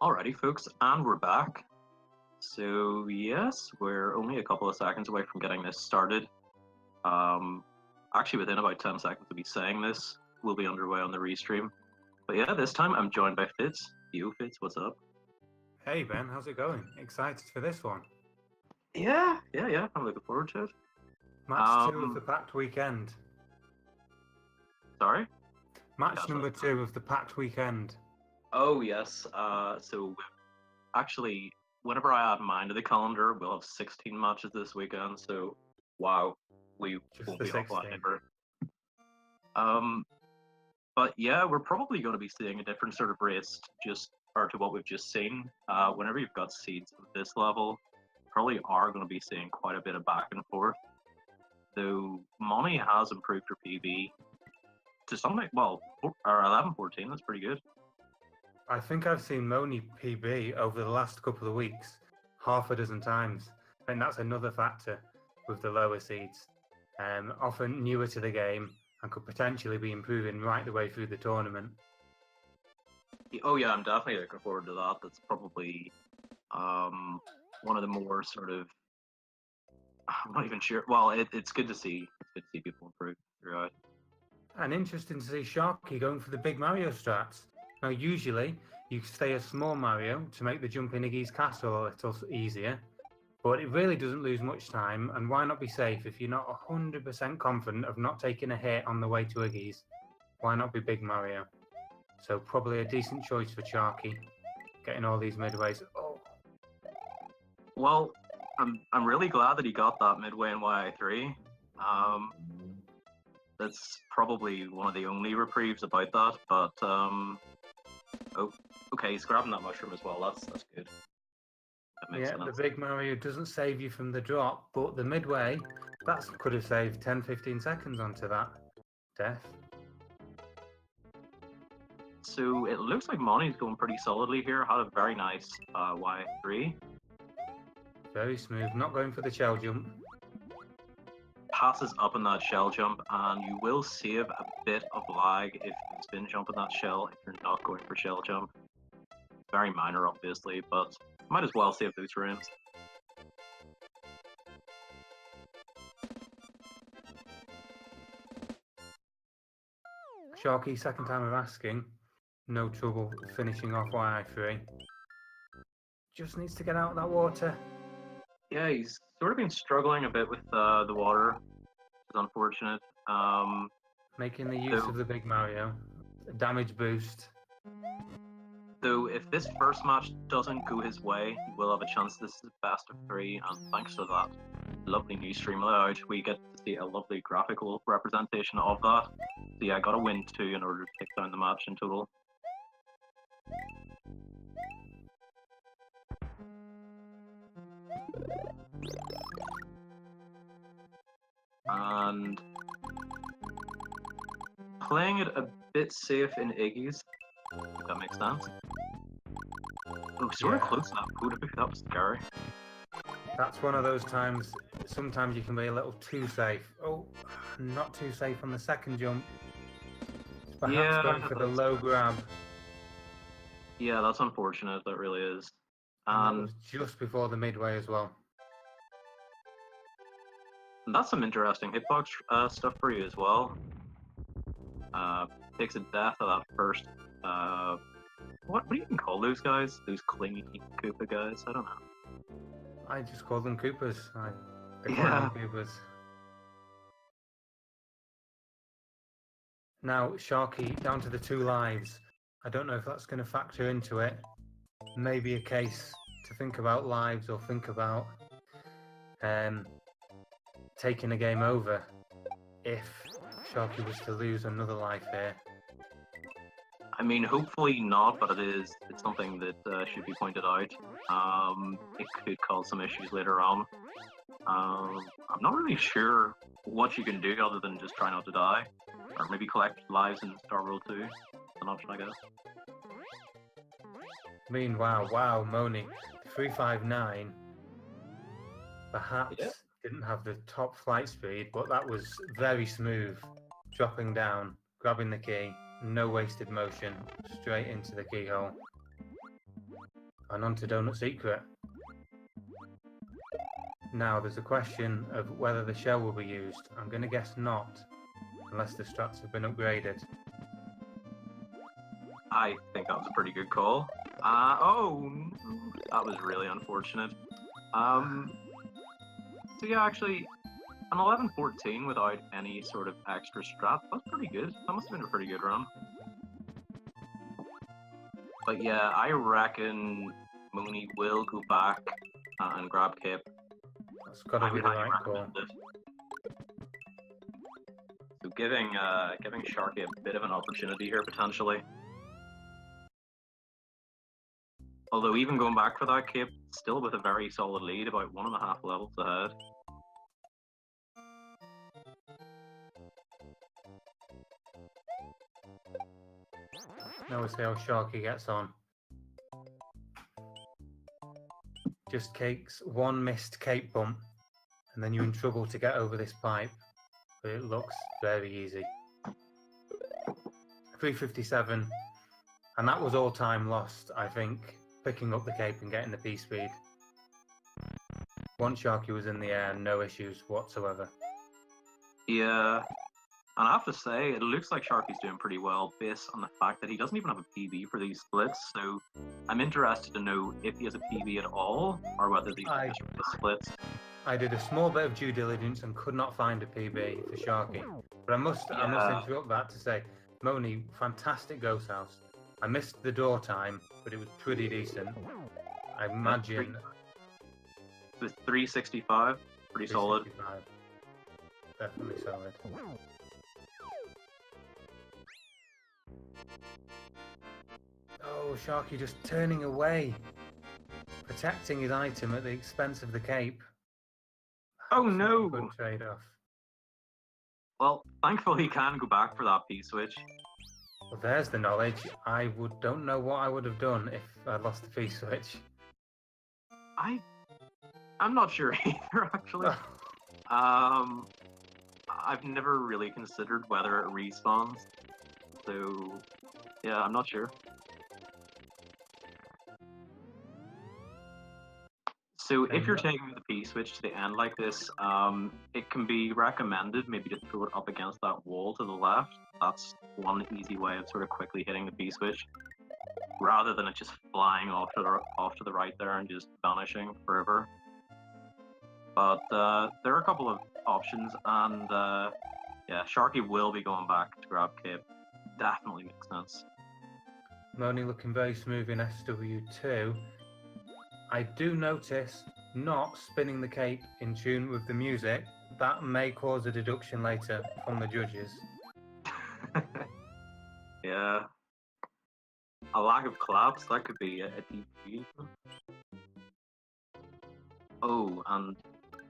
Alrighty, folks, and we're back. So yes, we're only a couple of seconds away from getting this started. Actually, within about 10 seconds of me saying this, we'll be underway on the restream. But yeah, this time I'm joined by Fitz. Yo, Fitz, what's up? Hey Ben, how's it going? Excited for this one? Yeah. I'm looking forward to it. Match 2 of the packed weekend. Sorry? Match number 2 of the packed weekend. Oh yes. So actually, whenever I add mine to the calendar, we'll have 16 matches this weekend. So wow, we won't be offline ever. But yeah, we're probably going to be seeing a different sort of race to what we've just seen. Whenever you've got seeds of this level, probably are going to be seeing quite a bit of back and forth. Though Moni has improved her PB to something, well, 11-14, that's pretty good. I think I've seen Moni PB over the last couple of weeks half a dozen times. And that's another factor with the lower seeds. Often newer to the game and could potentially be improving right the way through the tournament. Oh yeah, I'm definitely looking forward to that. That's probably one of the more sort of, I'm not even sure. Well, it's good to see. It's good to see people improve throughout. And interesting to see Sharky going for the big Mario strats. Now, usually you stay a small Mario to make the jump in Iggy's castle a little easier, but it really doesn't lose much time. And why not be safe if you're not 100% confident of not taking a hit on the way to Iggy's? Why not be big Mario? So probably a decent choice for Sharky, getting all these midways. Oh. Well, I'm really glad that he got that midway in YI3. That's probably one of the only reprieves about that. But oh, okay, he's grabbing that mushroom as well. That's good. That makes sense. The big Mario doesn't save you from the drop, but the midway, that could have saved 10-15 seconds onto that Deph. So it looks like Moni's going pretty solidly here. Had a very nice Y3. Very smooth, not going for the shell jump. Passes up in that shell jump, and you will save a bit of lag if you spin jump in that shell if you're not going for shell jump. Very minor, obviously, but might as well save those frames. Sharky, second time of asking. No trouble finishing off YI3. Just needs to get out of that water. Yeah, he's sort of been struggling a bit with the water. It's unfortunate. Making the use of the big Mario. A damage boost. Though if this first match doesn't go his way, he will have a chance. This is best of 3, and thanks to that lovely new stream layout, we get to see a lovely graphical representation of that. So yeah, I got to win 2 in order to take down the match in total. And playing it a bit safe in Iggy's, if that makes sense. Oh, sort of close to that photo. That was scary. That's one of those times, sometimes you can be a little too safe. Oh, not too safe on the second jump. Perhaps going for the low grab. Yeah, that's unfortunate. That really is. And that was just before the midway as well. And that's some interesting hitbox stuff for you as well. Takes a death of that first. What do you even call those guys? Those clingy Koopa guys? I don't know. I just call them Koopas. I call them Koopas. Now, Sharky, down to the 2 lives. I don't know if that's going to factor into it. Maybe a case to think about lives or think about taking a game over if Sharky was to lose another life here. I mean, hopefully not, but it's something that should be pointed out. It could cause some issues later on. I'm not really sure what you can do other than just try not to die, or maybe collect lives in Star World 2. It's an option, I guess. Meanwhile, wow, Moni, 359, perhaps didn't have the top flight speed, but that was very smooth, dropping down, grabbing the key, no wasted motion, straight into the keyhole. And on to Donut Secret. Now, there's a question of whether the shell will be used. I'm going to guess not, unless the strats have been upgraded. I think that was a pretty good call. Oh, that was really unfortunate. So yeah, actually, an 11-14 without any sort of extra strat, that's pretty good. That must have been a pretty good run. But yeah, I reckon Mooney will go back and grab Kip. That's got to be the right call. So giving Sharky a bit of an opportunity here potentially. Although even going back for that Kip, still with a very solid lead, about 1.5 levels ahead. Now we'll see how Sharky gets on. Just takes one missed cape bump, and then you're in trouble to get over this pipe. But it looks very easy. 357, and that was all time lost, I think, picking up the cape and getting the P-speed. Once Sharky was in the air, no issues whatsoever. Yeah, and I have to say, it looks like Sharky's doing pretty well based on the fact that he doesn't even have a PB for these splits, so I'm interested to know if he has a PB at all, or whether these are just the splits. I did a small bit of due diligence and could not find a PB for Sharky, but I must interrupt that to say, Moni, fantastic ghost house. I missed the door time, but it was pretty decent. I imagine... It was 365, pretty solid. Definitely solid. Oh, Sharky just turning away. Protecting his item at the expense of the cape. Oh no! Good trade-off. Well, thankfully he can go back for that P-switch. Well, there's the knowledge. I don't know what I would have done if I'd lost the P-switch. I'm not sure either, actually. I've never really considered whether it respawns, so yeah, I'm not sure. So if you're taking the P-switch to the end like this, it can be recommended maybe to throw it up against that wall to the left. That's one easy way of sort of quickly hitting the P-switch, rather than it just flying off to the right there and just vanishing forever. But there are a couple of options, and yeah, Sharky will be going back to grab Cape. Definitely makes sense. Moni looking very smooth in SW2. I do notice not spinning the cape in tune with the music. That may cause a deduction later from the judges. Yeah. A lack of claps, that could be a deep deal. Oh, and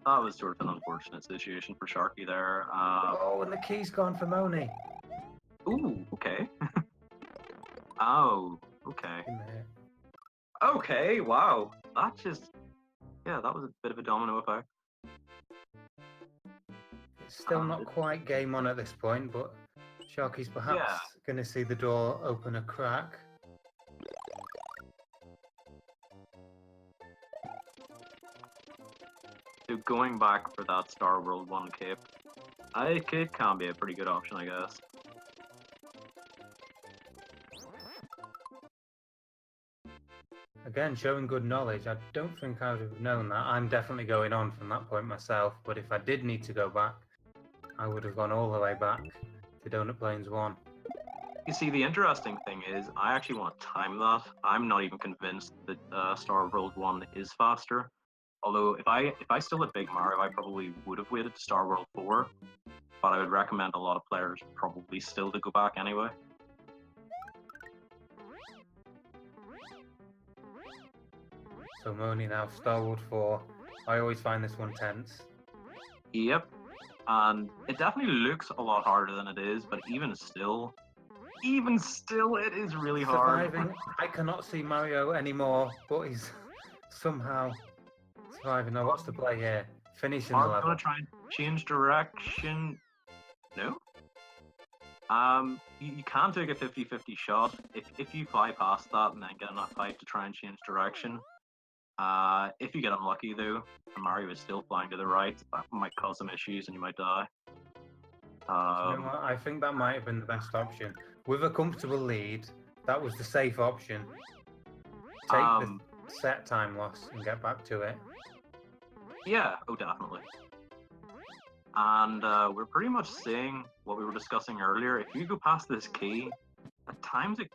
that was sort of an unfortunate situation for Sharky there. Oh, and the key's gone for Moni. Ooh, okay. Oh, okay. Okay, wow. That just... Yeah, that was a bit of a domino effect. It's still not quite game on at this point, but Sharky's perhaps going to see the door open a crack. So going back for that Star World 1 cape, it can be a pretty good option, I guess. Again, showing good knowledge. I don't think I would have known that. I'm definitely going on from that point myself, but if I did need to go back, I would have gone all the way back to Donut Plains 1. You see, the interesting thing is, I actually want to time that. I'm not even convinced that Star World 1 is faster. Although, if I still had Big Mario, I probably would have waited to Star World 4. But I would recommend a lot of players probably still to go back anyway. So Moni now, Star World 4. I always find this one tense. Yep. And it definitely looks a lot harder than it is, but even still, it is really hard. Surviving. I cannot see Mario anymore, but he's somehow surviving. Now, what's the play here? Finishing the level. I'm gonna try and change direction. No? You can take a 50-50 shot if you fly past that and then get enough height to try and change direction. If you get unlucky though, and Mario is still flying to the right, that might cause some issues and you might die. You know what? I think that might have been the best option. With a comfortable lead, that was the safe option. Take the set time loss and get back to it. Yeah, oh definitely. And we're pretty much seeing what we were discussing earlier. If you go past this key, at times it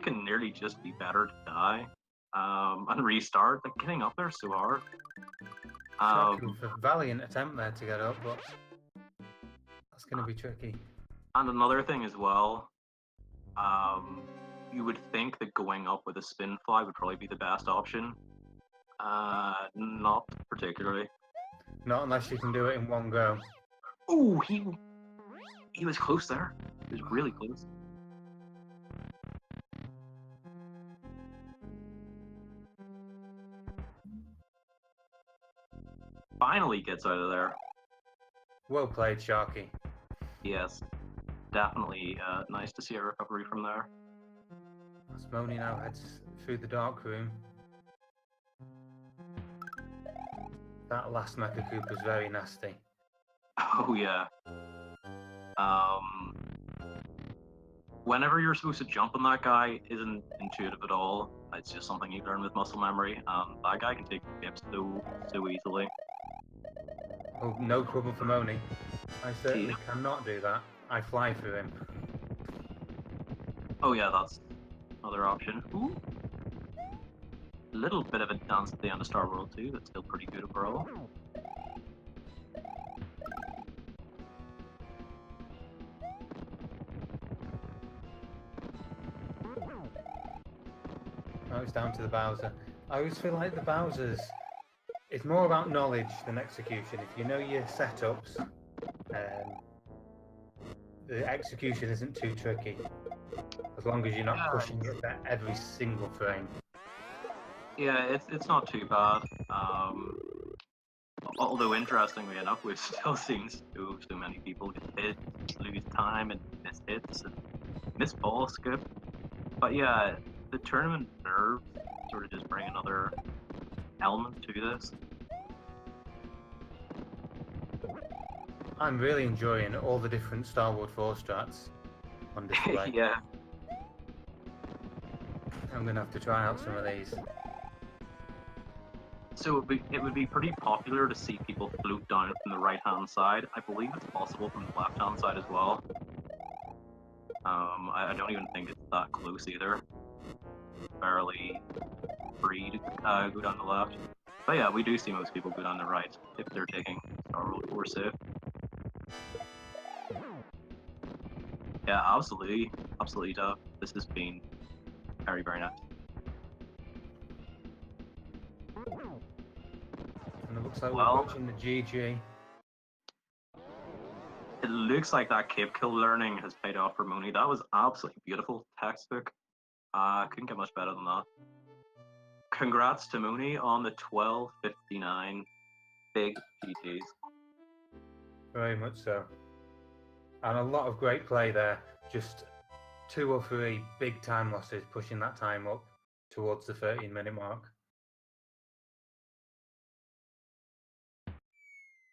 can nearly just be better to die and restart. Like getting up there is so hard. Shocking with a valiant attempt there to get up, but that's going to be tricky. And another thing as well, you would think that going up with a spin fly would probably be the best option. Not particularly. Not unless you can do it in one go. Oh, he was close there. He was really close. Finally gets out of there. Well played, Sharky. Yes, definitely nice to see a recovery from there. As Moni now heads through the dark room. That last Mecha Koopa is very nasty. Oh yeah. Whenever you're supposed to jump on that guy isn't intuitive at all. It's just something you learn with muscle memory. That guy can take tips so easily. Oh, no trouble for Moni. I certainly cannot do that. I fly through him. Oh yeah, that's another option. Ooh. A little bit of a dance at the end of Star World 2, that's still pretty good overall. Now it's down to the Bowser. I always feel like the Bowsers, it's more about knowledge than execution. If you know your setups, the execution isn't too tricky. As long as you're not pushing it at every single frame. Yeah, it's not too bad. Although interestingly enough, we've still seen so many people get hit, lose time, and miss hits and miss ball skip. But yeah, the tournament nerves sort of just bring another element to this. I'm really enjoying all the different Star Wars 4 strats on display. Yeah. I'm going to have to try out some of these. So it would be pretty popular to see people float down from the right-hand side. I believe it's possible from the left-hand side as well. I don't even think it's that close either. Fairly free to go down the left. But yeah, we do see most people go down the right if they're taking Star World 4 safe. Yeah, absolutely, Deph. This has been very, very nice. And it looks like we're approaching the GG. It looks like that cape kill learning has paid off for Moni. That was absolutely beautiful textbook. Couldn't get much better than that. Congrats to Moni on the 12:59 big GGs. Very much so. And a lot of great play there. Just 2 or 3 big time losses, pushing that time up towards the 13-minute mark.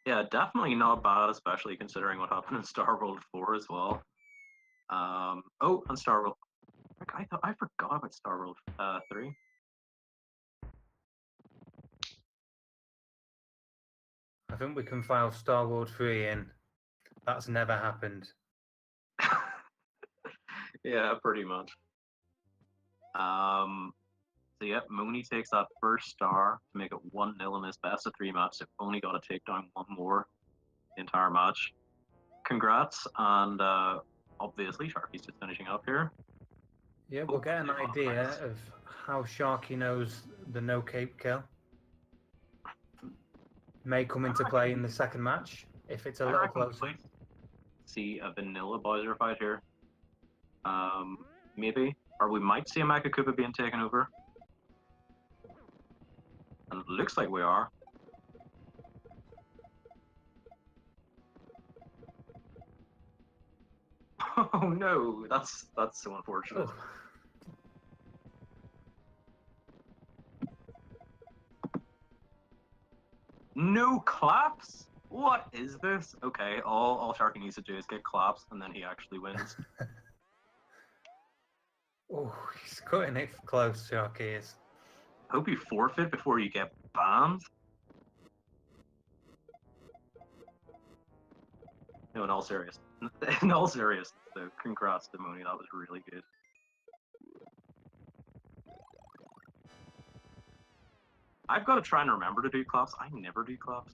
Yeah, definitely not bad, especially considering what happened in Star World 4 as well. Oh, and Star World. I forgot about Star World 3. I think we can file Star Wars 3 in. That's never happened. Yeah, pretty much. So yeah, Moni takes that first star to make it 1-0 in this best of 3 match. They've only got to take down one more the entire match. Congrats, and obviously Sharky's just finishing up here. Yeah, we'll get an idea of how Sharky knows the no cape kill. May come into play in the second match if it's a little closer. See a vanilla Bowser fight here. Maybe. Or we might see a Mecha Koopa being taken over. And it looks like we are. Oh no, that's so unfortunate. Oh. No claps? What is this? Okay, all Sharky needs to do is get claps, and then he actually wins. Oh, he's cutting it close, Sharky is. Hope you forfeit before you get banned. No, in all seriousness, though, congrats to Mooney, that was really good. I've got to try and remember to do claps. I never do claps.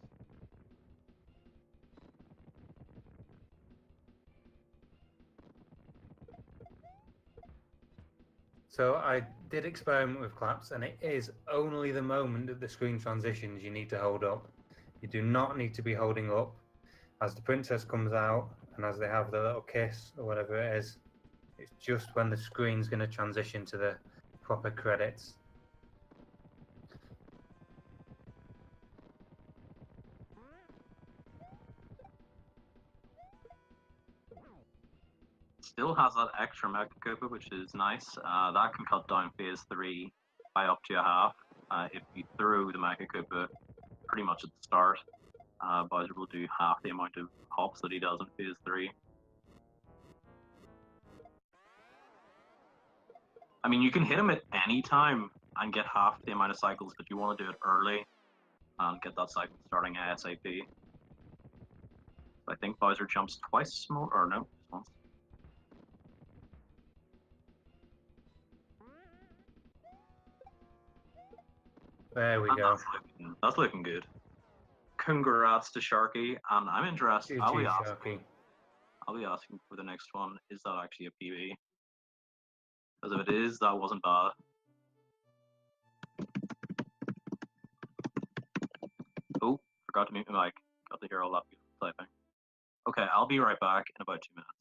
So I did experiment with claps, and it is only the moment that the screen transitions you need to hold up. You do not need to be holding up as the princess comes out and as they have the little kiss or whatever it is. It's just when the screen's going to transition to the proper credits. Still has that extra Mega Koopa, which is nice. That can cut down phase 3 by up to a half. If you throw the Mega Koopa pretty much at the start, Bowser will do half the amount of hops that he does in phase 3. I mean, you can hit him at any time and get half the amount of cycles, but you want to do it early and get that cycle starting ASAP. I think Bowser jumps twice more, or no, just once. There we go. That's looking good. Congrats to Sharky, and I'm interested. I'll be asking for the next one. Is that actually a PB? Because if it is, that wasn't bad. Oh, forgot to mute my mic. Got to hear all that beautiful typing. Okay, I'll be right back in about 2 minutes.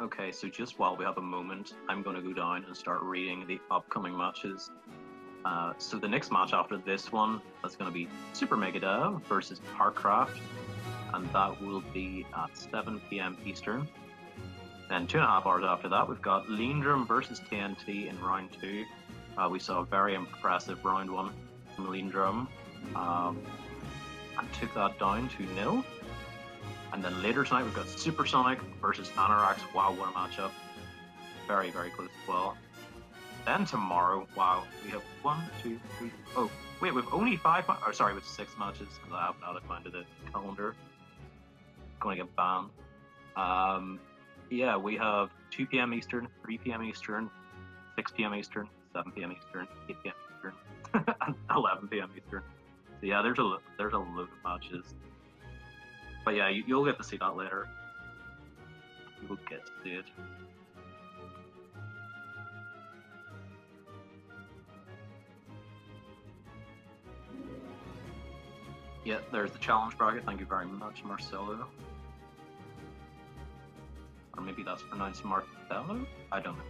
Okay, so just while we have a moment, I'm going to go down and start reading the upcoming matches. So the next match after this one is going to be Super Mega Deph versus Parkcraft, and that will be at 7 PM Eastern. Then 2.5 hours after that, we've got Leandrum versus TNT in round 2. We saw a very impressive round 1 from Leandrum, and took that down to 0. And then later tonight, we've got Supersonic versus Anorax. Wow, what a matchup. Very, very close as well. Then tomorrow, wow, we have 1, 2, 3. Oh, wait, we've only 5, or sorry, with 6 matches, because I haven't added mine to the calendar. Going to get banned. Yeah, we have 2 PM Eastern, 3 PM Eastern, 6 PM Eastern, 7 PM Eastern, 8 PM Eastern, and 11 PM Eastern. So yeah, there's a load of matches. But yeah, you'll get to see that later. You will get to see it. Yeah, there's the challenge bracket. Thank you very much, Marcelo. Or maybe that's pronounced Marcello? I don't know.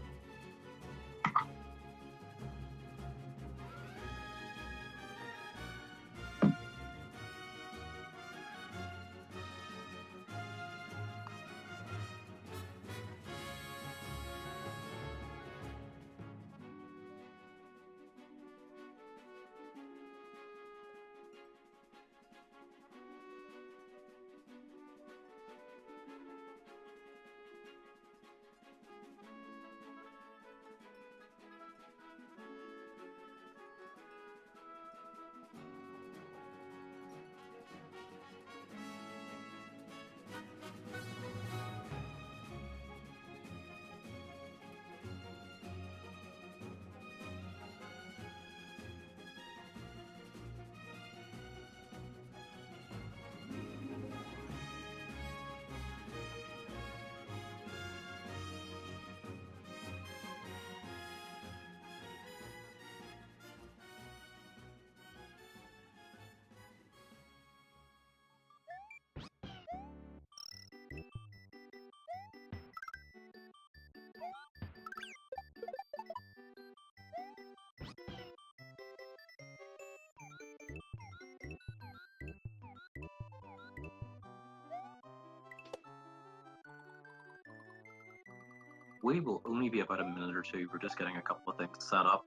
we will only be about a minute or two. We're just getting a couple of things set up,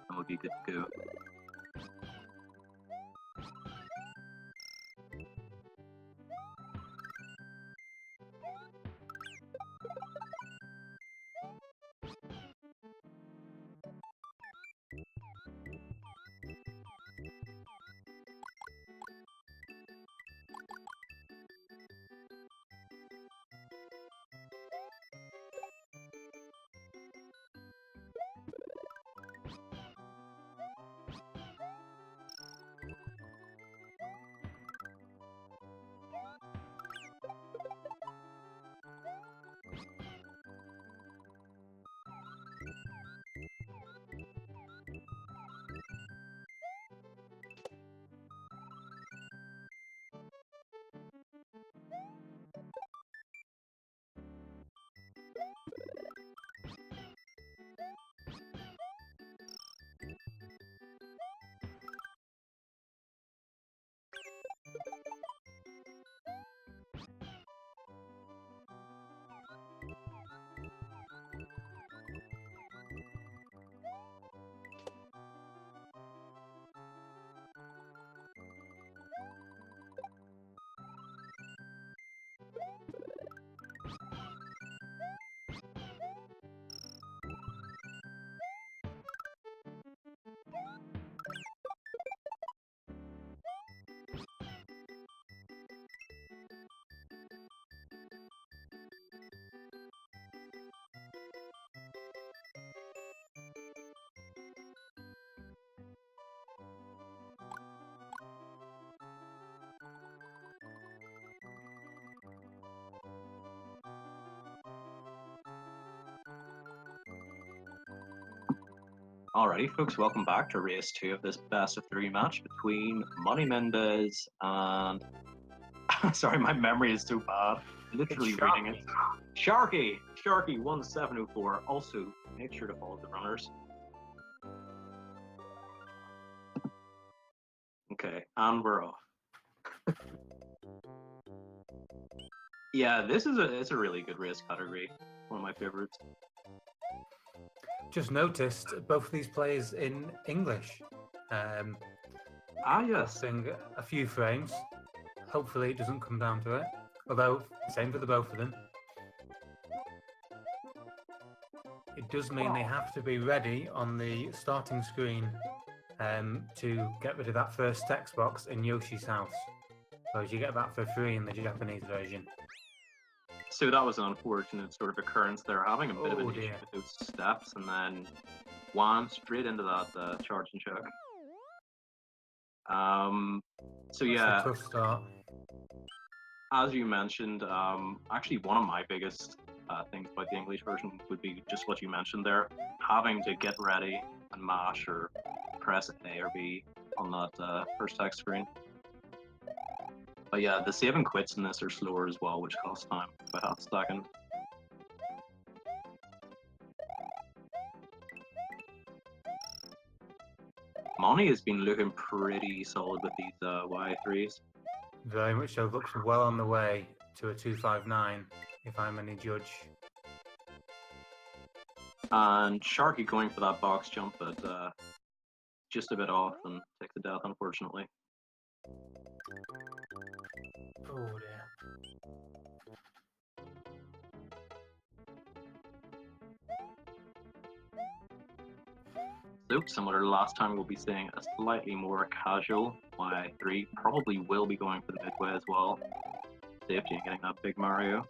and we'll be good to go. Alrighty, folks, welcome back to race 2 of this best of 3 match between monimendezj and... Sorry, my memory is too bad. Literally reading it. Sharky2107. Also, make sure to follow the runners. Okay, and we're off. Yeah, this is a really good race category. One of my favorites. Just noticed both of these players in English. Yes. Sing a few frames. Hopefully it doesn't come down to it. Although, same for the both of them. It does mean they have to be ready on the starting screen to get rid of that first text box in Yoshi's house. Whereas you get that for free in the Japanese version. So that was an unfortunate sort of occurrence there, having a bit of an issue dear. with those steps, and then one straight into that charge and chuck. So yeah, That's a tough start. As you mentioned, actually one of my biggest things about the English version would be just what you mentioned there, having to get ready and mash or press A or B on that first text screen. But yeah, the save and quits in this are slower as well, which costs time, about half a second. Money has been looking pretty solid with these Y3s. Very much so. Looks well on the way to a 259, if I'm any judge. And Sharky going for that box jump, but just a bit off and takes the death, unfortunately. Oh dear. So, similar to last time, we'll be seeing a slightly more casual Y3. Probably will be going for the midway as well. Safety and getting that big Mario.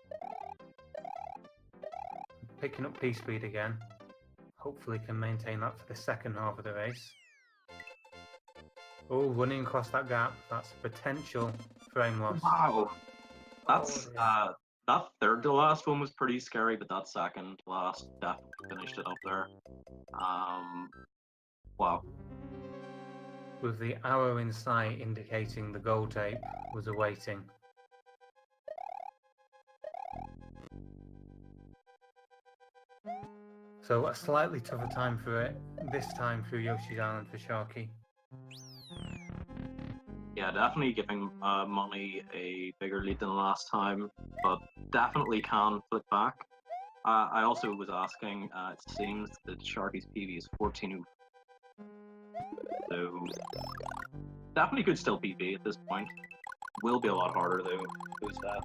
Picking up P-speed again. Hopefully can maintain that for the second half of the race. Oh, running across that gap. That's potential frame loss. Wow. That's that third to last one was pretty scary, but that second to last definitely finished it up there. Wow. With the arrow in sight indicating the goal tape was awaiting. So a slightly tougher time for it, this time through Yoshi's Island for Sharky. Yeah, definitely giving Money a bigger lead than last time, but definitely can flip back. I also was asking, it seems that Sharky's PV is 14. So, definitely could still PV at this point. Will be a lot harder though, those stats.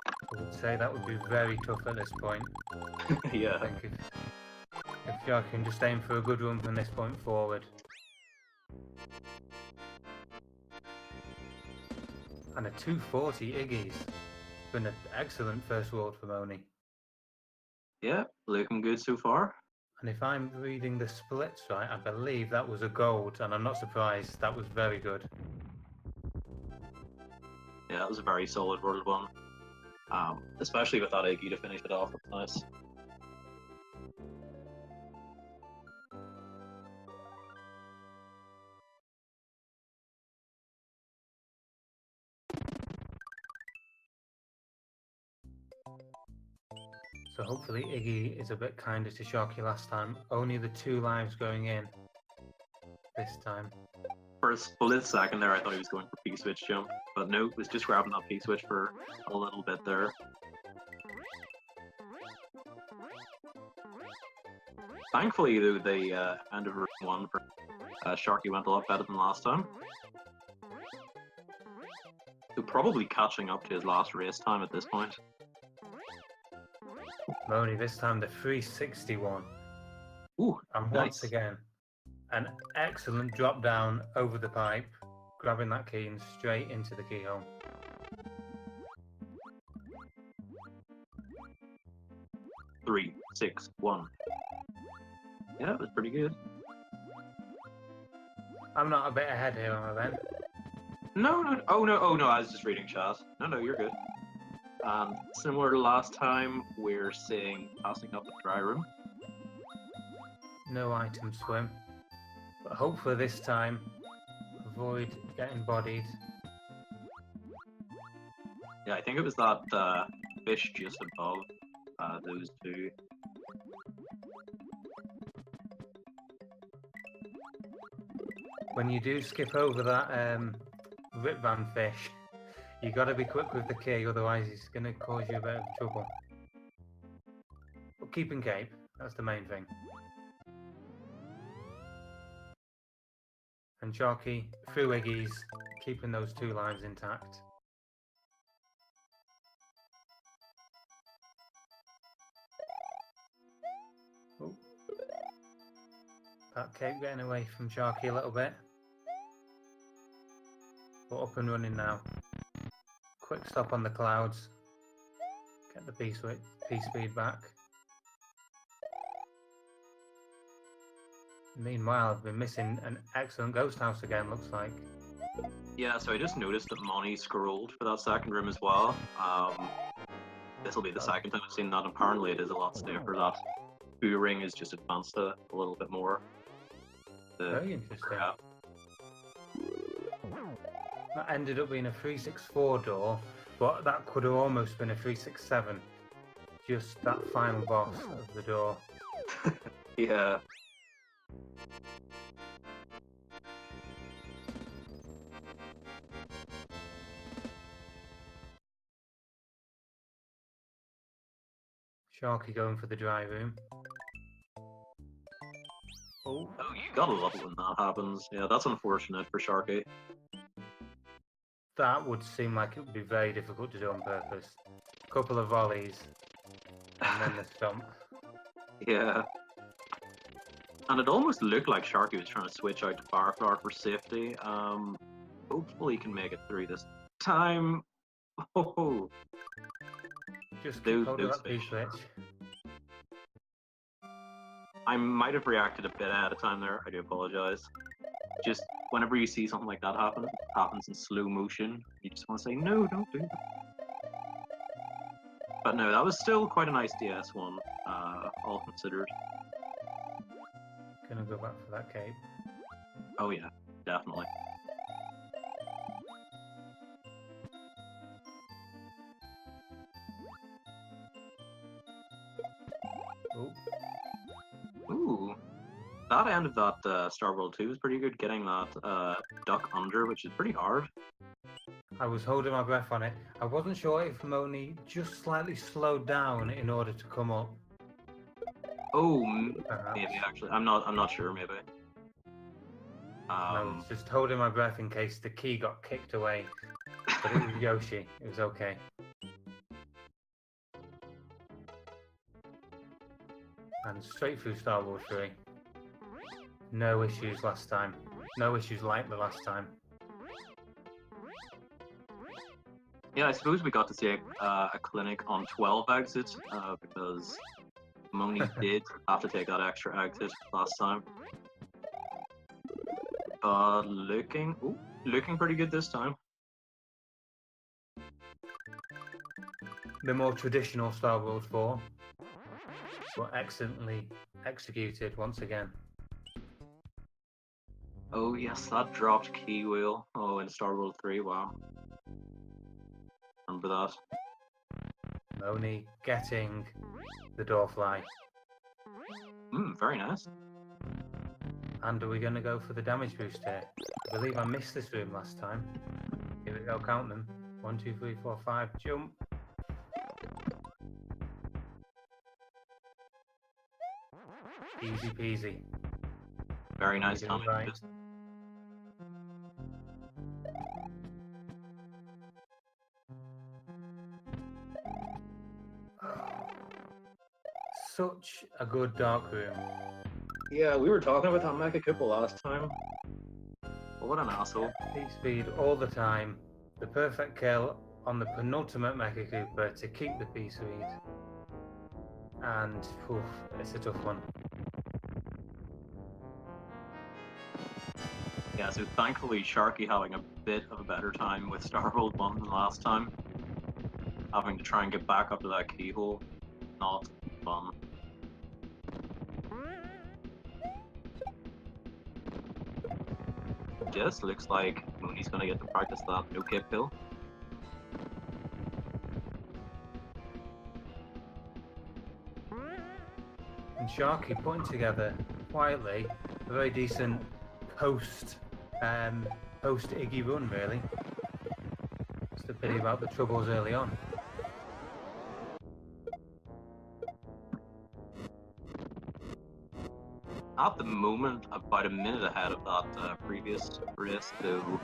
I would say that would be very tough at this point. Yeah. I think if Sharky can just aim for a good run from this point forward. And a 240 Iggy's. Been an excellent first world for Moni. Yeah, looking good so far. And if I'm reading the splits right, I believe that was a gold, and I'm not surprised. That was very good. Yeah, that was a very solid World 1. Especially with that Iggy to finish it off, that's nice. So hopefully Iggy is a bit kinder to Sharky last time. Only the 2 lives going in this time. For a split second there, I thought he was going for P-switch jump, but no, was just grabbing that P-switch for a little bit there. Thankfully, though, the end of round 1 for Sharky went a lot better than last time. So probably catching up to his last race time at this point. Moni this time the 361. Ooh, and nice. Once again, an excellent drop down over the pipe, grabbing that key and straight into the keyhole. Three, 6, 1. Yeah, it was pretty good. I'm not a bit ahead here, am I, Ben? No, oh no, I was just reading chat. No, you're good. Similar to last time, we're seeing passing up the dry room. No item swim. But hopefully this time, avoid getting bodied. Yeah, I think it was that fish just above those two. When you do skip over that Rip Van fish, you got to be quick with the key, otherwise he's going to cause you a bit of trouble. But keeping cape, that's the main thing. And Sharky, through Iggy's, keeping those 2 lives intact. Oh. That cape getting away from Sharky a little bit. But up and running now. Quick stop on the clouds. Get the P-speed back. Meanwhile, I've been missing an excellent ghost house again, looks like. Yeah, so I just noticed that Moni scrolled for that second room as well. This will be the second time I've seen that. Apparently it is a lot safer. That Boo ring is just advanced a little bit more. Very interesting. That ended up being a 364 door, but that could have almost been a 367. Just that final boss of the door. Yeah. Sharky going for the dry room. Oh, You gotta love it when that happens. Yeah, that's unfortunate for Sharky. that would seem like it would be very difficult to do on purpose. A couple of volleys, and then the stomp. Yeah. And it almost looked like Sharky was trying to switch out to Fireflower for safety. Hopefully he can make it through this time. Oh, Just keep holding that P-switch. I might have reacted a bit ahead of time there. I do apologize. Just whenever you see something like that happen, it happens in slow motion. You just want to say, no, don't do that. But no, that was still quite a nice DS one, all considered. Gonna go back for that cape. Oh yeah, definitely. Oh. Ooh. That end of that Star World 2 was pretty good, getting that duck under, which is pretty hard. I was holding my breath on it. I wasn't sure if Moni just slightly slowed down in order to come up. Oh, Perhaps. maybe actually. I'm not sure. Maybe. I was just holding my breath in case the key got kicked away. But it was Yoshi. It was okay. And straight through Star Wars 3. No issues last time. No issues like the last time. Yeah, I suppose we got to see a clinic on 12 exits because Moni did have to take that extra exit last time. But looking pretty good this time. The more traditional Star Wars 4, but excellently executed once again. Oh yes, that dropped key wheel. Oh, in Star Wars 3, wow. Remember that. Moni getting the door fly. Very nice. And are we going to go for the damage boost here? I believe I missed this room last time. Here we go, count them. 1, 2, 3, 4, 5, jump. Easy peasy. Very nice damage right. boost. Such a good dark room. Yeah, we were talking about that Mecha Koopa last time. What an asshole. Peak speed all the time. The perfect kill on the penultimate Mecha Koopa to keep the peak speed. And oof, it's a tough one. Yeah, so thankfully Sharky having a bit of a better time with Star World 1 than last time. Having to try and get back up to that keyhole. Not fun. Just looks like Mooney's gonna get to practice that no-kip kill. And Sharky putting together quietly a very decent post Iggy run, really. Just a pity about the troubles early on. At the moment, about a minute ahead of that previous race, so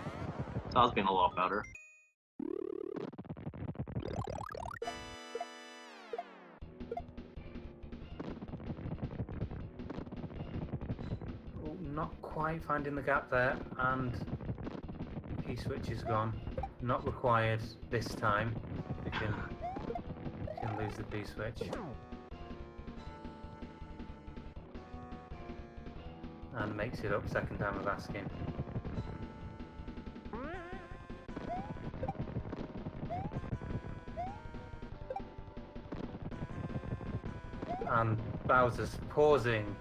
it has been a lot better. Oh, not quite finding the gap there, and key switch is gone. Not required this time. We can lose the key switch. And makes it up second time of asking. And Bowser's pausing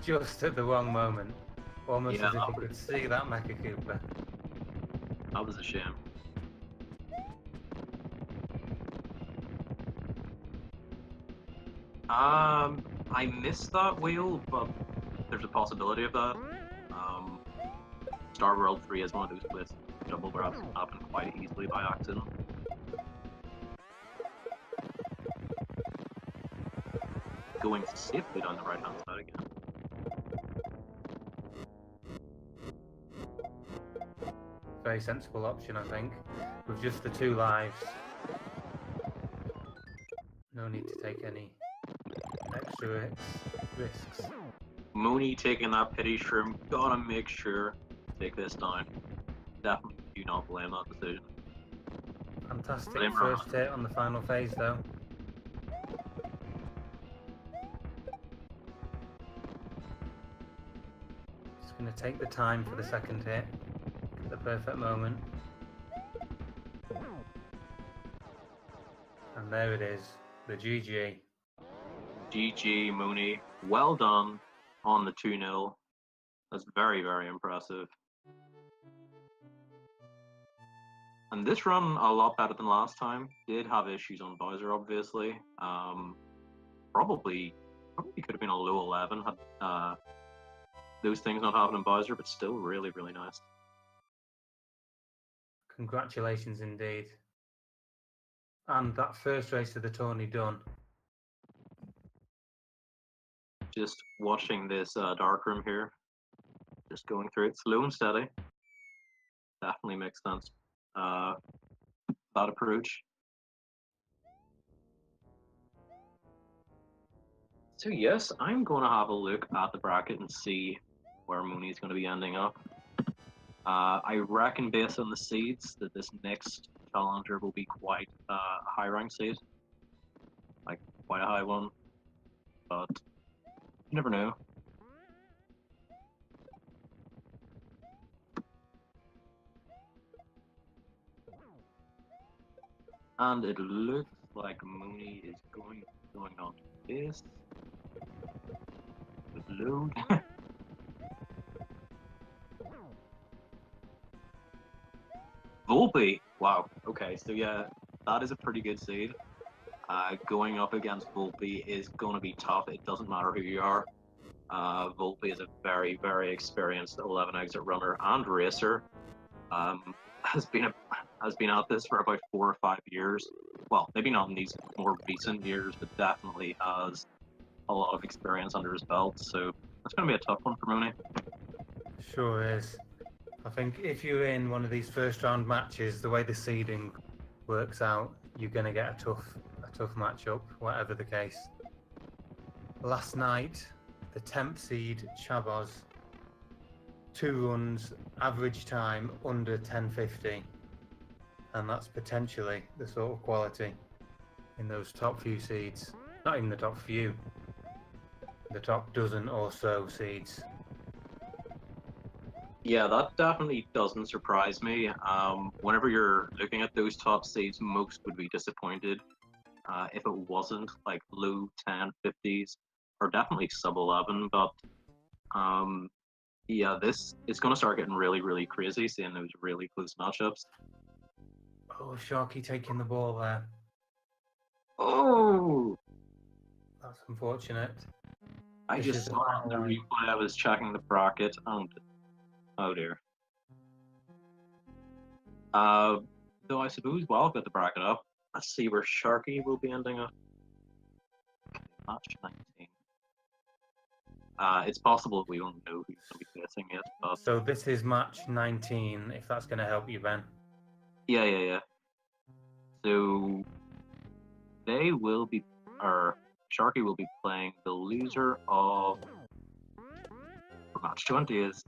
just at the wrong moment. Almost as if he could see that Mecha Koopa. That was a shame. I missed that wheel, but there's a possibility of that. Star World 3 is one of those places double grabs happen quite easily by accident. Going safely down the right hand side again. Very sensible option, I think. With just the 2 lives. No need to take any extra risks. Mooney taking that pity shroom, gotta make sure to take this down. Definitely do not blame that decision. Fantastic first hit on the final phase though. Just going to take the time for the second hit. At the perfect moment. And there it is. The GG. GG, Mooney. Well done on the 2-0. That's very, very impressive. And this run a lot better than last time. Did have issues on Bowser, obviously. Probably could have been a low 11 had those things not happened in Bowser, but still really, really nice. Congratulations indeed. And that first race of the tourney done. Just watching this dark room here. Just going through it slow and steady. Definitely makes sense. That approach. So yes, I'm going to have a look at the bracket and see where Mooney's going to be ending up. I reckon based on the seeds that this next challenger will be quite a high rank seed. Like quite a high one. But you never know. And it looks like Mooney is going on to this. Load. Volpe. Wow. Okay, so yeah, that is a pretty good seed. Going up against Volpe is going to be tough. It doesn't matter who you are. Volpe is a very, very experienced 11 exit runner and racer. Has been at this for about 4 or 5 years. Well, maybe not in these more recent years, but definitely has a lot of experience under his belt. So it's going to be a tough one for Mooney. Sure is. I think if you're in one of these first round matches, the way the seeding works out, you're going to get a tough matchup, whatever the case. Last night, the 10th seed Chabos, 2 runs, average time under 10:50, and that's potentially the sort of quality in those top few seeds. Not even the top few, the top dozen or so seeds. Yeah, that definitely doesn't surprise me. Whenever you're looking at those top seeds, most would be disappointed if it wasn't like low 10-50s or definitely sub 11. But yeah, this is going to start getting really, really crazy, seeing those really close matchups. Oh, Sharky taking the ball there. Oh! That's unfortunate. I just saw on the replay, I was checking the bracket, and oh dear. Though I suppose while I've got the bracket up, let's see where Sharky will be ending up. Match 19. It's possible we won't know who's going to be facing it. But... So this is match 19, if that's going to help you, Ben. Yeah. So they will be, or Sharky will be playing the loser of match 20 is.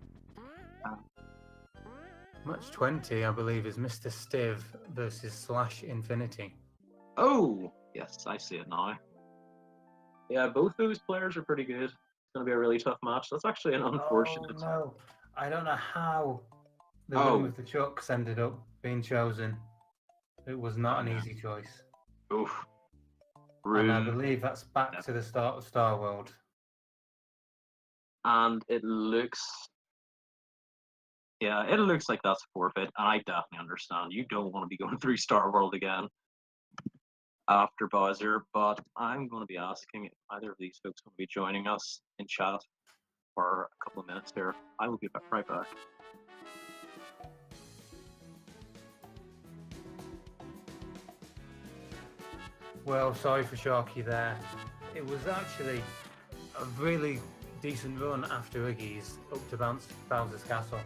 Match 20, I believe, is Mr. Stiv versus Slash Infinity. Oh, yes, I see it now. Yeah, both those players are pretty good. It's going to be a really tough match. That's actually an unfortunate... Oh, no. I don't know how the Room of the Chucks ended up being chosen. It was not an easy choice. Oof. And I believe that's back to the start of Star World. And it looks... Yeah, it looks like that's forfeit, and I definitely understand. You don't want to be going through Star World again after Bowser, but I'm going to be asking if either of these folks will be joining us in chat for a couple of minutes here. I will be right back. Well, sorry for Sharky there. It was actually a really decent run after Iggy's up to Bowser's Castle.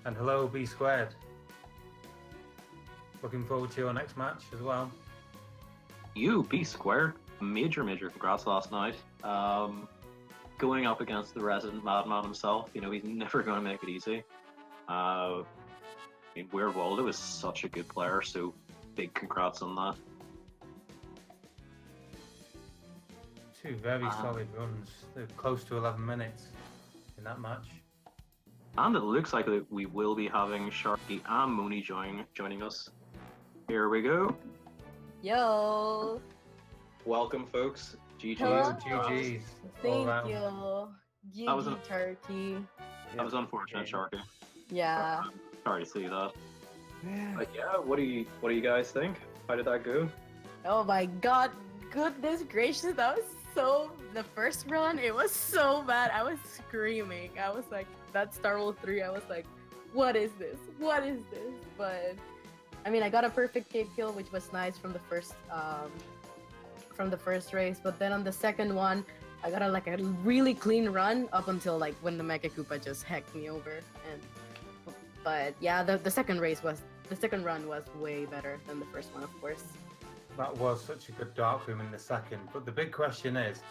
And hello, B Squared. Looking forward to your next match as well. You, B Squared, major congrats last night. Going up against the resident madman himself, you know, he's never going to make it easy. I mean, Weird Waldo is such a good player, so big congrats on that. 2 very solid runs. They're close to 11 minutes in that match. And it looks like that we will be having Sharky and Mooney joining us. Here we go. Yo. Welcome, folks. GG's. Hello. GG's. Thank you. GG Turkey. That was unfortunate, Sharky. Yeah. Sorry to see that. But yeah, what do you guys think? How did that go? Oh my god. Goodness gracious, that was the first run, it was so bad. I was screaming. I was like, that Star Roll 3, I was like, what is this? What is this? But I mean, I got a perfect cape kill, which was nice from the first race. But then on the second one, I got a really clean run up until like when the Mecha Koopa just hecked me over. But yeah, the second run was way better than the first one, of course. That was such a good dark room in the second. But the big question is,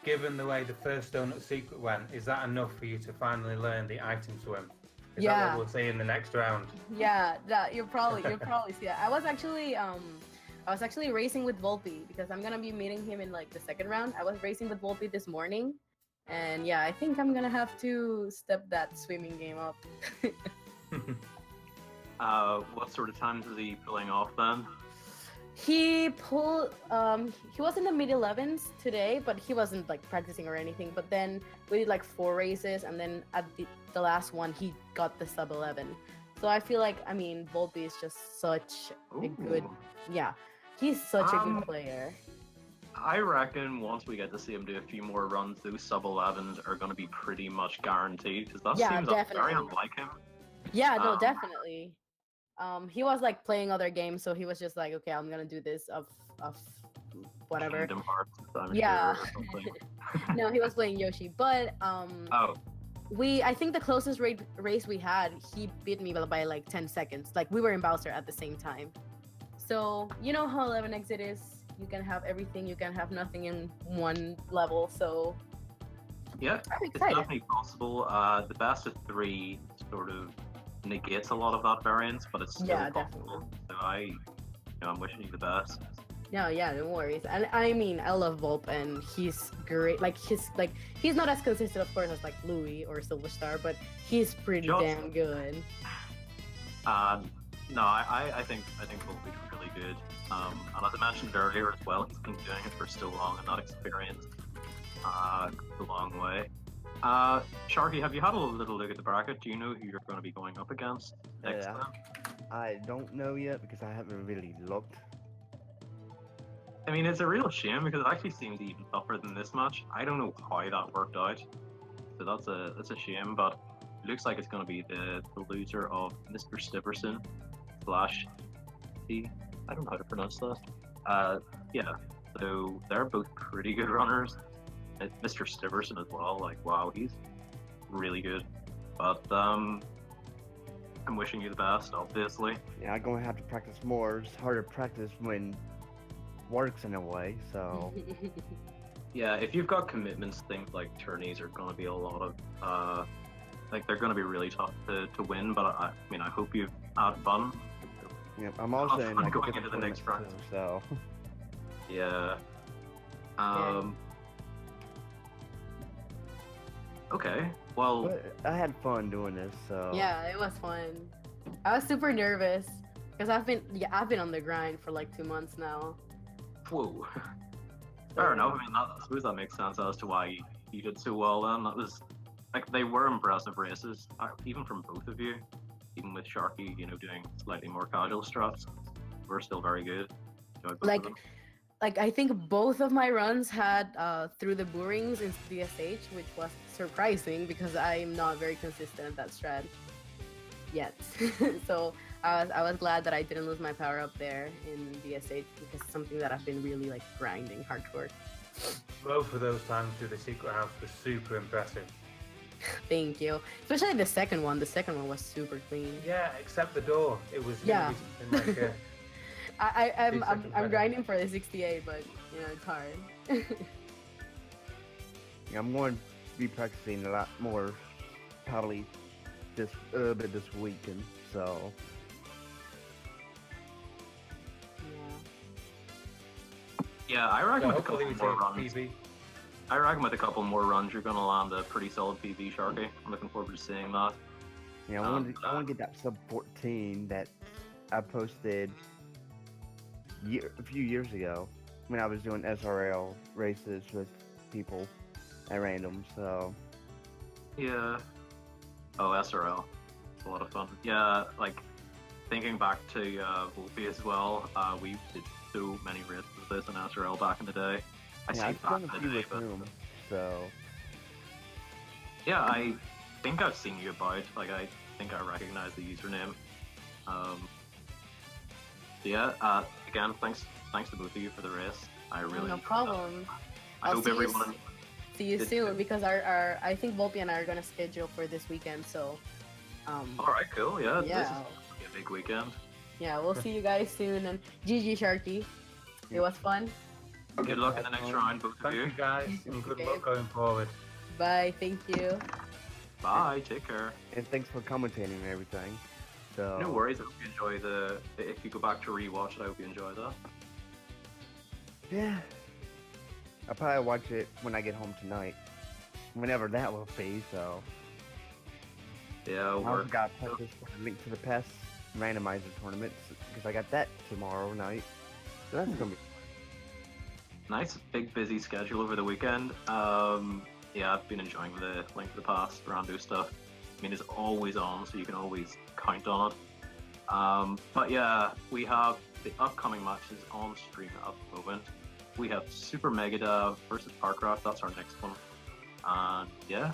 given the way the first donut secret went, is that enough for you to finally learn the item swim? Is that what we'll see in the next round? Yeah, you'll probably see it. I was actually racing with Volpe because I'm gonna be meeting him in like the second round. I was racing with Volpe this morning, and yeah, I think I'm gonna have to step that swimming game up. What sort of times is he pulling off then? He pulled, he was in the mid-11s today, but he wasn't like practicing or anything. But then we did like 4 races, and then at the last one, he got the sub-11. So I feel like, I mean, Volpe is just such a good, he's such a good player. I reckon once we get to see him do a few more runs, those sub-11s are going to be pretty much guaranteed, because that seems very unlike him. Yeah, no, definitely. He was like playing other games, so he was just like, okay, I'm gonna do this of whatever. Kingdom Hearts, I'm yeah. sure, or something. No, he was playing Yoshi, but I think the closest race we had, he beat me by like 10 seconds. Like we were in Bowser at the same time. So you know how 11 exit is. You can have everything, you can have nothing in one level. So yeah, it's definitely possible. The best of 3 sort of negates a lot of that variance, but it's still possible. Definitely. So I'm wishing you the best. No, yeah, no worries. And I mean, I love Volpe, and he's great. Like he's not as consistent, of course, as like Louis or Silver Star, but he's pretty damn good. No, I think Volpe's really good. And as I mentioned earlier as well, he's been doing it for so long, and that experience goes a long way. Sharky, have you had a little look at the bracket? Do you know who you're going to be going up against next time? I don't know yet because I haven't really looked. I mean, it's a real shame because it actually seems even tougher than this match. I don't know how that worked out, so that's a shame. But it looks like it's going to be the loser of Mr. Stiverson / I don't know how to pronounce that. Yeah, so they're both pretty good runners. Mr. Stiverson as well, like wow, he's really good. But I'm wishing you the best, obviously. Yeah, I'm gonna have to practice more. It's hard to practice when works in a way, so. Yeah, if you've got commitments, things like tourneys are gonna be a lot of like they're gonna be really tough to win. But I mean, I hope you've had fun. Yep, I'm also in like going into the next round. So. Yeah. Okay, well... But I had fun doing this, so... Yeah, it was fun. I was super nervous, because I've been on the grind for like 2 months now. Whoa. Fair enough, I mean, I suppose that makes sense as to why you did so well then. That was... Like, they were impressive races, even from both of you. Even with Sharky, doing slightly more casual strats. We're still very good. Like I think both of my runs had through the boorings in DSH, which was surprising because I'm not very consistent at that strat yet. So I was glad that I didn't lose my power up there in DSH because it's something that I've been really like grinding hardcore. Both of those times through the secret house was super impressive. Thank you. Especially the second one. The second one was super clean. Yeah, except the door. It was like a... I'm grinding for the 68, but it's hard. Yeah, I'm going to be practicing a lot more, probably this weekend. So. Yeah, I reckon with a couple more runs. PB. I reckon with a couple more runs, you're going to land a pretty solid PB, Sharky. I'm looking forward to seeing that. Yeah, I want to get that sub 14 that I posted a few years ago when I was doing SRL races with people at random. So. Yeah. Oh, SRL. It's a lot of fun. Yeah, like thinking back to Volpe as well. We did so many races with this in SRL back in the day. I Yeah, see I've back done in a the few day, with but whom, so yeah, I think I've seen you about. Like, I think I recognize the username. Yeah. Again, thanks to both of you for the race. I really no enjoyed that. problem. I I'll hope see you everyone. See you Did- soon because our I think Volpe and I are gonna schedule for this weekend. So, All right, cool. Yeah, this is yeah, gonna be a big weekend. yeah, we'll see you guys soon. And GG Sharky, it was fun. Good luck in the next round, both of Thank you. you guys, and good Okay. luck going forward. Bye. Thank you. Bye. Take care. and thanks for commentating and everything. So No worries. I hope you enjoy the. If you go back to rewatch it, I hope you enjoy that. yeah, I'll probably watch it when I get home tonight, whenever that will be. So Yeah, I also we're. got to put this link to the PES randomizer tournament because I got that tomorrow night. So that's gonna be Nice, big, busy schedule over the weekend. Yeah, I've been enjoying the Link to the Past rando stuff. I mean, it's always on, so you can always count on it. But yeah, we have the upcoming matches on stream at the moment. We have Super Mega Dev versus Parkraft. That's our next one. And yeah,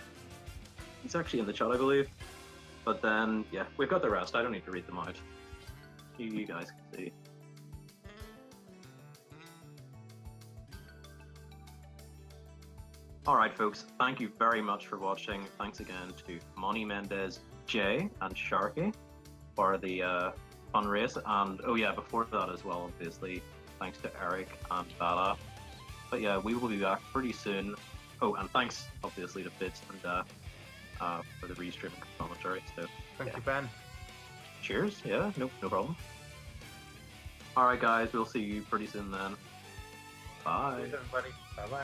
he's actually in the chat, I believe. But then, yeah, we've got the rest. I don't need to read them out. You guys can see. Alright folks, thank you very much for watching. Thanks again to monimendezj and Sharky for the fun race. And oh yeah, before that as well, obviously, thanks to Eric and Bala. But yeah, we will be back pretty soon. Oh, and thanks obviously to Fitz and for the restreaming commentary. So Thank you, Ben. cheers, yeah, no problem. Alright guys, we'll see you pretty soon then. Bye. Cheers, everybody. Bye bye.